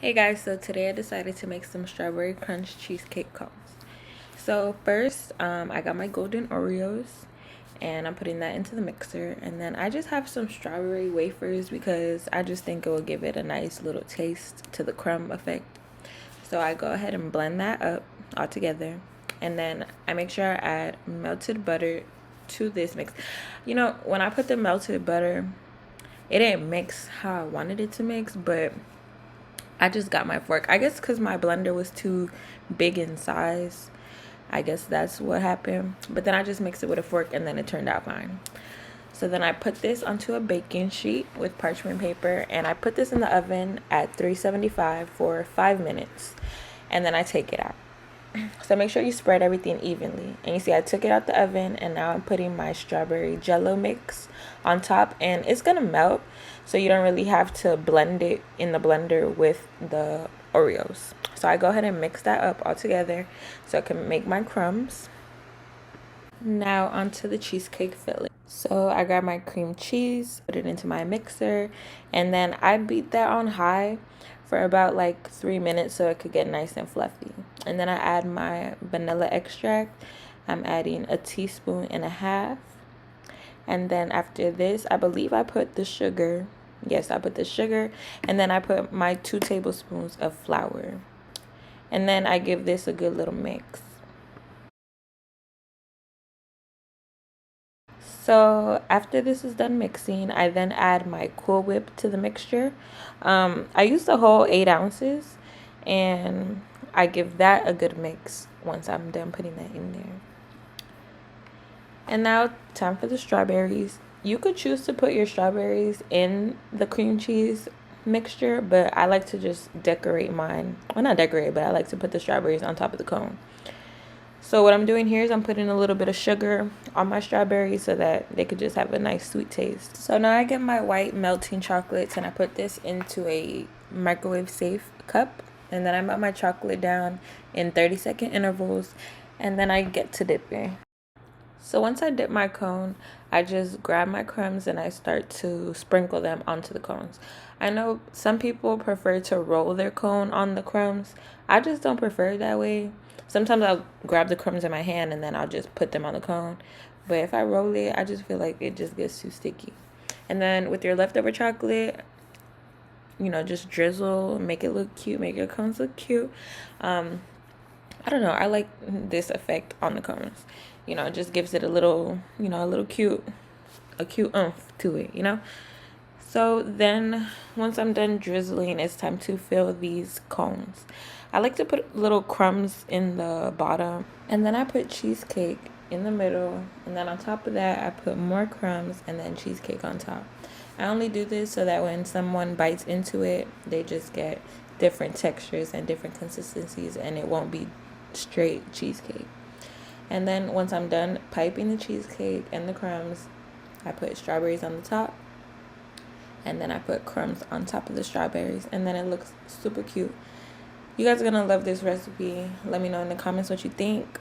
Hey guys, so today I decided to make some strawberry crunch cheesecake cones. So first, I got my golden Oreos and I'm putting that into the mixer, and then I just have some strawberry wafers because I just think it will give it a nice little taste to the crumb effect. So I go ahead and blend that up all together, and then I make sure I add melted butter to this mix. You know, when I put the melted butter, it didn't mix how I wanted it to mix, but I just got my fork. I guess because my blender was too big in size. I guess that's what happened. But then I just mixed it with a fork and then it turned out fine. So then I put this onto a baking sheet with parchment paper and I put this in the oven at 375 for 5 minutes. And then I take it out. So make sure you spread everything evenly. And you see I took it out the oven and now I'm putting my strawberry jello mix on top, and it's gonna melt, so you don't really have to blend it in the blender with the Oreos. So I go ahead and mix that up all together so I can make my crumbs. Now onto the cheesecake filling. So I grab my cream cheese, put it into my mixer, and then I beat that on high for about like 3 minutes so it could get nice and fluffy. And then I add my vanilla extract. I'm adding 1.5 teaspoons. And then after this, I believe I put the sugar. Yes, I put the sugar. And then I put my 2 tablespoons of flour. And then I give this a good little mix. So after this is done mixing, I then add my Cool Whip to the mixture. I use the whole 8 ounces, and I give that a good mix once I'm done putting that in there. And now time for the strawberries. You could choose to put your strawberries in the cream cheese mixture, but I like to just decorate mine. Well, not decorate, but I like to put the strawberries on top of the cone. So what I'm doing here is I'm putting a little bit of sugar on my strawberries so that they could just have a nice sweet taste. So now I get my white melting chocolates and I put this into a microwave safe cup. And then I melt my chocolate down in 30-second intervals, and then I get to dipping. So once I dip my cone, I just grab my crumbs and I start to sprinkle them onto the cones. I know some people prefer to roll their cone on the crumbs. I just don't prefer it that way. Sometimes I'll grab the crumbs in my hand and then I'll just put them on the cone. But if I roll it, I just feel like it just gets too sticky. And then with your leftover chocolate, just drizzle, make it look cute, make your cones look cute. I don't know. I like this effect on the cones. It just gives it a little, a cute oomph to it. So then once I'm done drizzling, it's time to fill these cones. I like to put little crumbs in the bottom, and then I put cheesecake in the middle, and then on top of that, I put more crumbs and then cheesecake on top. I only do this so that when someone bites into it, they just get different textures and different consistencies, and it won't be straight cheesecake. And then once I'm done piping the cheesecake and the crumbs, I put strawberries on the top, and then I put crumbs on top of the strawberries, and then it looks super cute. You guys are gonna love this recipe. Let me know in the comments what you think.